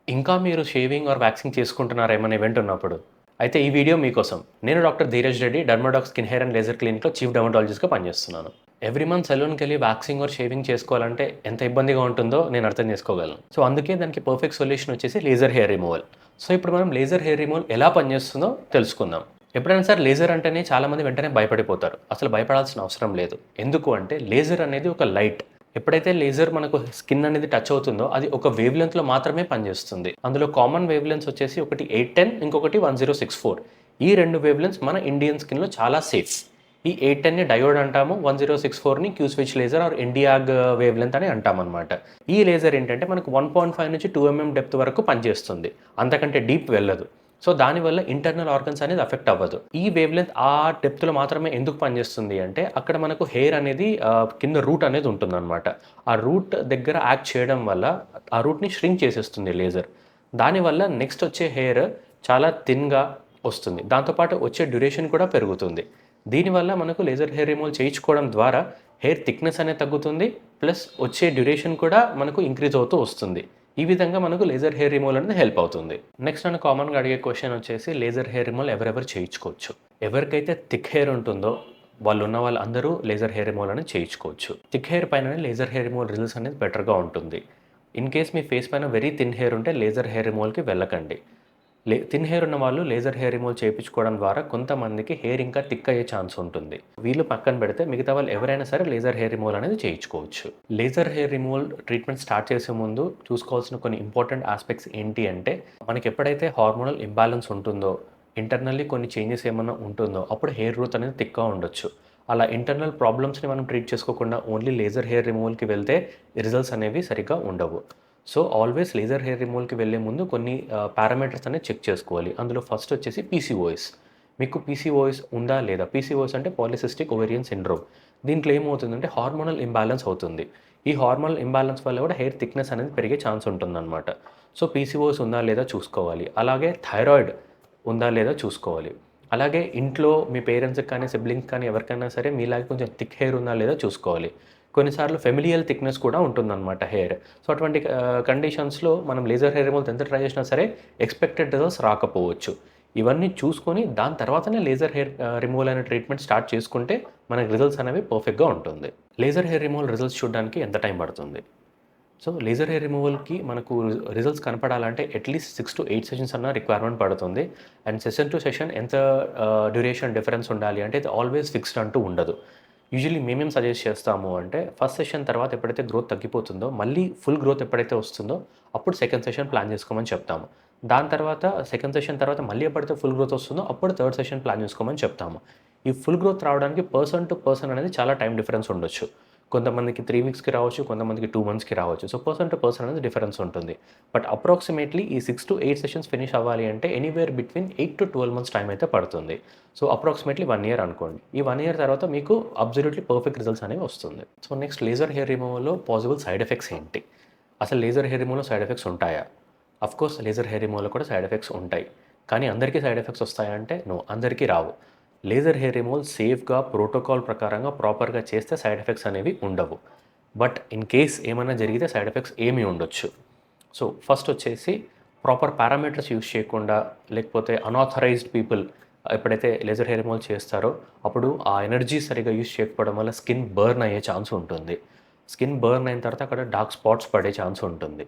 ఇంకా మీరు shaving are waxing చేసుకుంటున్నారా ఏమైనా ఈవెంట్ ఉన్నప్పుడు? అయితే ఈ వీడియో మీకోసం. నేను doctor Dheeraj Reddy, Dermadoc skin hair and laser క్లినిక్‌లో చీఫ్ డెర్మటాలజిస్ట్‌గా పనిచేస్తున్నాను. ఎవ్రీ మంత్ సెలూన్‌కెళ్ళి వ్యాక్సింగ్ ఆర్ షేవింగ్ చేసుకోవాలంటే ఎంత ఇబ్బందిగా ఉంటుందో నేను అర్థం చేసుకోగలను. సో, అందుకే దానికి పర్ఫెక్ట్ సొల్యూషన్ వచ్చేసి లేజర్ హెయిర్ రిమూవల్. సో, ఇప్పుడు మనం లేజర్ హెయిర్ రిమూవల్ ఎలా పనిచేస్తుందో తెలుసుకుందాం. ఎప్పుడైనా సరే లేజర్ అంటేనే చాలామంది వెంటనే భయపడిపోతారు. అసలు భయపడాల్సిన అవసరం లేదు. ఎందుకు అంటే లేజర్ అనేది ఒక లైట్. ఎప్పుడైతే లేజర్ మనకు స్కిన్ అనేది టచ్ అవుతుందో అది ఒక వేవ్ లెంగ్త్‌లో మాత్రమే పనిచేస్తుంది. అందులో కామన్ వేవ్ లెంగ్త్స్ వచ్చేసి ఒకటి 810 ఇంకొకటి 1064. ఈ 2 వేవ్ లెంగ్త్స్ మన ఇండియన్ స్కిన్‌లో చాలా సేఫ్. ఈ 810ని డయోడ్ అంటాము. 1064ని Q switch laser or ND YAG wavelength అని అంటామనమాట. ఈ లేజర్ ఏంటంటే మనకు 1.5 నుంచి 2 డెప్త్ వరకు పనిచేస్తుంది. అంతకంటే డీప్ వెళ్ళదు. సో, దానివల్ల ఇంటర్నల్ ఆర్గన్స్ అనేది అఫెక్ట్ అవ్వదు. ఈ వేవ్ లెంగ్త్ ఆ డెప్త్‌లో మాత్రమే ఎందుకు పనిచేస్తుంది అంటే, అక్కడ మనకు హెయిర్ అనేది కింద రూట్ అనేది ఉంటుందనమాట. ఆ రూట్ దగ్గర యాక్ట్ చేయడం వల్ల ఆ రూట్‌ని ష్రింక్ చేసేస్తుంది లేజర్. దానివల్ల నెక్స్ట్ వచ్చే హెయిర్ చాలా థిన్‌గా వస్తుంది. దాంతో పాటు వచ్చే డ్యూరేషన్ కూడా పెరుగుతుంది. దీనివల్ల మనకు లేజర్ హెయిర్ రిమూవల్ చేయించుకోవడం ద్వారా హెయిర్ థిక్‌నెస్ అనేది తగ్గుతుంది. ప్లస్ వచ్చే డ్యూరేషన్ కూడా మనకు ఇంక్రీజ్ అవుతూ వస్తుంది. ఈ విధంగా మనకు లేజర్ హెయిర్ రిమూవల్ అనేది హెల్ప్ అవుతుంది. నెక్స్ట్ నన్ను కామన్‌గా అడిగే క్వెషన్ వచ్చేసి లేజర్ హెయిర్ రిమూవల్ ఎవరెవరు చేయించుకోవచ్చు? ఎవరికైతే థిక్ హెయిర్ ఉంటుందో వాళ్ళున్న వాళ్ళందరూ లేజర్ హెయిర్ రిమూవల్ అనేది చేయించుకోవచ్చు. థిక్ హెయిర్ పైననే లేజర్ హెయిర్ రిమూవల్ రిజల్ట్స్ అనేది బెటర్‌గా ఉంటుంది. ఇన్ కేస్ మీ ఫేస్ పైన వెరీ థిన్ హెయిర్ ఉంటే లేజర్ హెయిర్ రిమూవల్‌కి వెళ్ళకండి. థిన్ హెయిర్ ఉన్న వాళ్ళు లేజర్ హెయిర్ రిమూవల్ చేయించుకోవడం ద్వారా కొంతమందికి హెయిర్ ఇంకా థిక్ అయ్యే ఛాన్స్ ఉంటుంది. వీళ్ళు పక్కన పెడితే మిగతా వాళ్ళు ఎవరైనా సరే లేజర్ హెయిర్ రిమూవల్ అనేది చేయించుకోవచ్చు. Laser hair removal treatment start చేసే ముందు చూసుకోవాల్సిన కొన్ని ఇంపార్టెంట్ ఆస్పెక్ట్స్ ఏంటి అంటే, మనకి ఎప్పుడైతే హార్మోనల్ ఇంబాలెన్స్ ఉంటుందో, ఇంటర్నల్లీ కొన్ని చేంజెస్ ఏమన్నా ఉంటుందో, అప్పుడు హెయిర్ గ్రోత్ అనేది థిక్‌గా ఉండొచ్చు. అలా ఇంటర్నల్ ప్రాబ్లమ్స్‌ని మనం ట్రీట్ చేసుకోకుండా ఓన్లీ లేజర్ హెయిర్ రిమూవల్‌కి వెళ్తే రిజల్ట్స్ అనేవి సరిగ్గా ఉండవు. సో, ఆల్వేస్ లేజర్ హెయిర్ రిమూవల్‌కి వెళ్ళే ముందు కొన్ని పారామీటర్స్ అనేది చెక్ చేసుకోవాలి. అందులో ఫస్ట్ వచ్చేసి పీసీఓఎస్. మీకు పీసీఓఎస్ ఉందా లేదా? పీసీఓఎస్ అంటే పాలిసిస్టిక్ ఓవేరియన్ సిండ్రోమ్. దీంట్లో ఏమవుతుందంటే హార్మోనల్ ఇంబాలెన్స్ అవుతుంది. ఈ హార్మోనల్ ఇంబాలెన్స్ వల్ల కూడా హెయిర్ థిక్‌నెస్ అనేది పెరిగే ఛాన్స్ ఉంటుందనమాట. సో, పీసీఓఎస్ ఉందా లేదా చూసుకోవాలి. అలాగే థైరాయిడ్ ఉందా లేదా చూసుకోవాలి. అలాగే ఇంట్లో మీ పేరెంట్స్‌కి కానీ, సిబ్లింగ్స్ కానీ ఎవరికైనా సరే మీలాగా కొంచెం థిక్ హెయిర్ ఉందా లేదా చూసుకోవాలి. కొన్నిసార్లు ఫెమిలియల్ థిక్‌నెస్ కూడా ఉంటుందనమాట హెయిర్. సో, అటువంటి కండిషన్స్‌లో మనం లేజర్ హెయిర్ రిమూవల్ ఎంత ట్రై చేసినా సరే ఎక్స్‌పెక్టెడ్ రిజల్ట్స్ రాకపోవచ్చు. ఇవన్నీ చూసుకొని దాని తర్వాతనే లేజర్ హెయిర్ రిమూవల్ అనే ట్రీట్మెంట్ స్టార్ట్ చేసుకుంటే మనకి రిజల్ట్స్ అనేవి పర్ఫెక్ట్‌గా ఉంటుంది. లేజర్ హెయిర్ రిమూవల్ రిజల్ట్స్ చూడడానికి ఎంత టైం పడుతుంది? సో, లేజర్ హెయిర్ రిమూవల్‌కి మనకు రిజల్ట్స్ కనపడాలంటే అట్‌లీస్ట్ 6-8 సెషన్స్ అన్నా రిక్వైర్మెంట్ పడుతుంది. అండ్ సెషన్ టు సెషన్ ఎంత డ్యూరేషన్ డిఫరెన్స్ ఉండాలి అంటే ఇది ఆల్వేస్ ఫిక్స్డ్ అంటూ ఉండదు. యూజువల్లీ మేమేం సజెస్ట్ చేస్తాము అంటే ఫస్ట్ సెషన్ తర్వాత ఎప్పుడైతే గ్రోత్ తగ్గిపోతుందో మళ్ళీ ఫుల్ గ్రోత్ ఎప్పుడైతే వస్తుందో అప్పుడు సెకండ్ సెషన్ ప్లాన్ చేసుకోమని చెప్తాము. దాని తర్వాత సెకండ్ సెషన్ తర్వాత మళ్ళీ ఎప్పుడైతే ఫుల్ గ్రోత్ వస్తుందో అప్పుడు థర్డ్ సెషన్ ప్లాన్ చేసుకోమని చెప్తాము. ఈ ఫుల్ గ్రోత్ రావడానికి పర్సన్ టు పర్సన్ అనేది చాలా టైం డిఫరెన్స్ ఉండొచ్చు. కొంతమందికి 3 వీక్స్‌కి రావచ్చు. కొంతమందికి 2 మంత్స్‌కి రావచ్చు. సో, పర్సన్ టు పర్సన్ అనేది డిఫరెన్స్ ఉంటుంది. బట్ అప్రాక్సిమేట్‌లీ ఈ 6-8 సెషన్స్ ఫినిష్ అవ్వాలి అంటే ఎనీవేర్ బిట్వీన్ 8-12 మంత్స్ టైం అయితే పడుతుంది. సో, అప్రాక్సిమేట్‌లీ 1 ఇయర్ అనుకోండి. ఈ 1 ఇయర్ తర్వాత మీకు అబ్సల్యూట్‌లీ పర్ఫెక్ట్ రిజల్ట్స్ అనేవి వస్తుంది. సో, నెక్స్ట్ లేజర్ హెయిర్ రిమూవల్‌లో పాసిబుల్ సైడ్ ఎఫెక్ట్స్ ఏంటి? అసలు లేజర్ హెయిర్ రిమూవల్‌లో సైడ్ ఎఫెక్ట్స్ ఉంటాయా? ఆఫ్‌కోర్స్ లేజర్ హెయిర్ రిమూవల్‌లో కూడా సైడ్ ఎఫెక్ట్స్ ఉంటాయి. కానీ అందరికీ సైడ్ ఎఫెక్ట్స్ వస్తాయా అంటే నో. అందరికీ రావు. లేజర్ హెయిర్ రిమూవల్ సేఫ్‌గా ప్రోటోకాల్ ప్రకారంగా ప్రాపర్‌గా చేస్తే సైడ్ ఎఫెక్ట్స్ అనేవి ఉండవు. బట్ ఇన్ కేస్ ఏమైనా జరిగితే సైడ్ ఎఫెక్ట్స్ ఏమీ ఉండొచ్చు. సో, ఫస్ట్ వచ్చేసి ప్రాపర్ పారామీటర్స్ యూజ్ చేయకుండా లేకపోతే అనాథరైజ్డ్ పీపుల్ ఎప్పుడైతే లేజర్ హెయిర్ రిమూవల్ చేస్తారో అప్పుడు ఆ ఎనర్జీ సరిగ్గా యూజ్ చేయకపోవడం వల్ల స్కిన్ బర్న్ అయ్యే ఛాన్స్ ఉంటుంది. స్కిన్ బర్న్ అయిన తర్వాత అక్కడ డార్క్ స్పాట్స్ పడే ఛాన్స్ ఉంటుంది.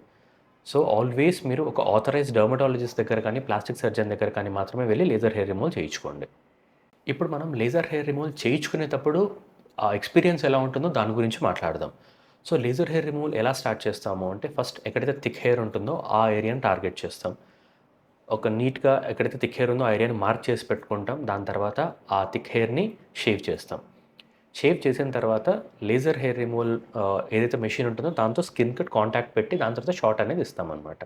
సో, ఆల్వేస్ మీరు ఒక ఆథరైజ్డ్ డెర్మటాలజిస్ట్ దగ్గర కానీ, ప్లాస్టిక్ సర్జన్ దగ్గర కానీ మాత్రమే వెళ్లి లేజర్ హెయిర్ రిమూవల్ చేయించుకోండి. ఇప్పుడు మనం లేజర్ హెయిర్ రిమూవల్ చేయించుకునేటప్పుడు ఆ ఎక్స్‌పీరియన్స్ ఎలా ఉంటుందో దాని గురించి మాట్లాడదాం. సో, లేజర్ హెయిర్ రిమూవల్ ఎలా స్టార్ట్ చేస్తాము అంటే ఫస్ట్ ఎక్కడైతే థిక్ హెయిర్ ఉంటుందో ఆ ఏరియాని టార్గెట్ చేస్తాం. ఒక నీట్‌గా ఎక్కడైతే థిక్ హెయిర్ ఉందో ఆ ఏరియాని మార్క్ చేసి పెట్టుకుంటాం. దాని తర్వాత ఆ థిక్ హెయిర్‌ని షేవ్ చేస్తాం. షేవ్ చేసిన తర్వాత లేజర్ హెయిర్ రిమూవల్ ఏదైతే మెషిన్ ఉంటుందో దాంతో స్కిన్‌కి కాంటాక్ట్ పెట్టి దాని తర్వాత షాట్ అనేది ఇస్తామనమాట.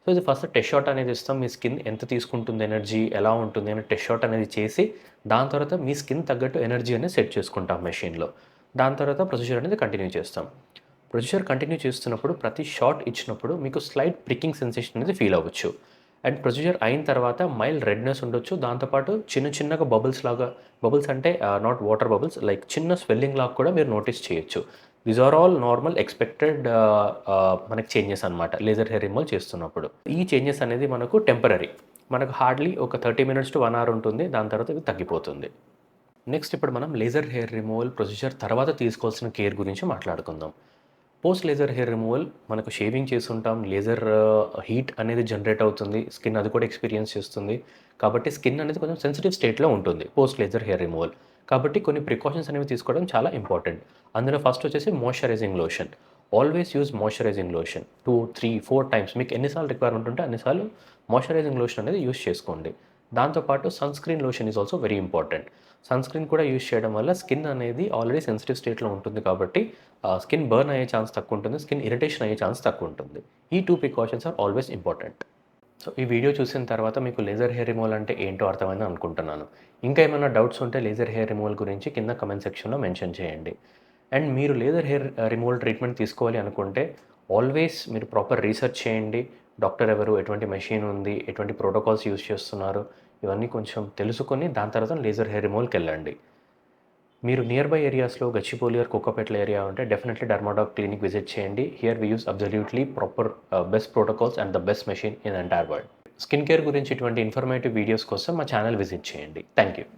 సో, ఇది ఫస్ట్ టెస్ట్ షాట్ అనేది ఇస్తాం. మీ స్కిన్ ఎంత తీసుకుంటుంది ఎనర్జీ, ఎలా ఉంటుంది అని టెస్ట్ షాట్ అనేది చేసి, దాని తర్వాత మీ స్కిన్ తగ్గట్టు ఎనర్జీ అనేది సెట్ చేసుకుంటాం మెషిన్‌లో. దాని తర్వాత ప్రొసీజర్ అనేది కంటిన్యూ చేస్తాం. ప్రొసీజర్ కంటిన్యూ చేస్తున్నప్పుడు ప్రతి షాట్ ఇచ్చినప్పుడు మీకు స్లైట్ ప్రికింగ్ సెన్సేషన్ అనేది ఫీల్ అవ్వచ్చు. అండ్ ప్రొసీజర్ అయిన తర్వాత మైల్డ్ రెడ్‌నెస్ ఉండొచ్చు. దాంతో పాటు చిన్న చిన్నగా బబుల్స్ లాగా బబుల్స్ అంటే నాట్ వాటర్ బబుల్స్ లైక్ చిన్న స్వెల్లింగ్ లాగా కూడా మీరు నోటీస్ చేయొచ్చు. These are all normal expected మనకి చేంజెస్ అనమాట లేజర్ హెయిర్ రిమూవల్ చేస్తున్నప్పుడు. ఈ చేంజెస్ అనేది మనకు టెంపరరీ. మనకు హార్డ్‌లీ ఒక 30 మినిట్స్ టు 1 అవర్ ఉంటుంది. దాని తర్వాత ఇది తగ్గిపోతుంది. నెక్స్ట్ ఇప్పుడు మనం లేజర్ హెయిర్ రిమూవల్ ప్రొసీజర్ తర్వాత తీసుకోవాల్సిన కేర్ గురించి మాట్లాడుకుందాం. పోస్ట్ లేజర్ హెయిర్ రిమూవల్ మనకు షేవింగ్ చేసుంటాం. లేజర్ హీట్ అనేది జనరేట్ అవుతుంది. స్కిన్ అది కూడా ఎక్స్‌పీరియన్స్ చేస్తుంది. కాబట్టి స్కిన్ అనేది కొంచెం సెన్సిటివ్ స్టేట్‌లో ఉంటుంది పోస్ట్ లేజర్ హెయిర్ రిమూవల్. కాబట్టి కొన్ని ప్రికాషన్స్ అనేవి తీసుకోవడం చాలా ఇంపార్టెంట్. అందులో ఫస్ట్ వచ్చేసి moisturising lotion. Always use moisturising lotion 2, 3, 4 times మీకు ఎన్ని సార్లు రిక్వైర్మెంట్ ఉంటే అన్ని సార్లు మాయిశ్చరైజింగ్ లోషన్ అనేది యూజ్ చేసుకోండి. దాంతో పాటు sunscreen lotion is also very important. Sunscreen కూడా యూజ్ చేయడం వల్ల స్కిన్ అనేది ఆల్రెడీ సెన్సిటివ్ స్టేట్‌లో ఉంటుంది కాబట్టి స్కిన్ బర్న్ అయ్యే ఛాన్స్ తక్కువ ఉంటుంది. స్కిన్ ఇరిటేషన్ అయ్యే ఛాన్స్ తక్కువ ఉంటుంది. ఈ 2 precautions are always important. So ఈ వీడియో చూసిన తర్వాత మీకు లేజర్ హెయిర్ రిమూవల్ అంటే ఏంటో అర్థమైందని అనుకుంటున్నాను. ఇంకా ఏమైనా డౌట్స్ ఉంటే లేజర్ హెయిర్ రిమూవల్ గురించి కింద కామెంట్ సెక్షన్‌లో మెన్షన్ చేయండి. అండ్ మీరు లేజర్ హెయిర్ రిమూవల్ ట్రీట్మెంట్ తీసుకోవాలి అనుకుంటే ఆల్వేస్ మీరు ప్రాపర్ రీసెర్చ్ చేయండి. డాక్టర్ ఎవరు, ఎటువంటి మెషిన్ ఉంది, ఎటువంటి ప్రోటోకాల్స్ యూజ్ చేస్తున్నారు, ఇవన్నీ కొంచెం తెలుసుకొని దాని తర్వాత లేజర్ హెయిర్ రిమూవల్‌కెళ్ళండి. మీరు నియర్ బై ఏరియాస్‌లో గచ్చిబౌలి ఆర్ కోకాపేట్ల ఏరియా ఉంటే డెఫినెట్లీ డెర్మాడాక్ క్లినిక్ విజిట్ చేయండి. Here we use absolutely proper best protocols and the best machine in entire world. Skin care గురించి ఇటువంటి ఇన్ఫర్మేటివ్ వీడియోస్ కోసం మా ఛానల్ విజిట్ చేయండి. Thank you.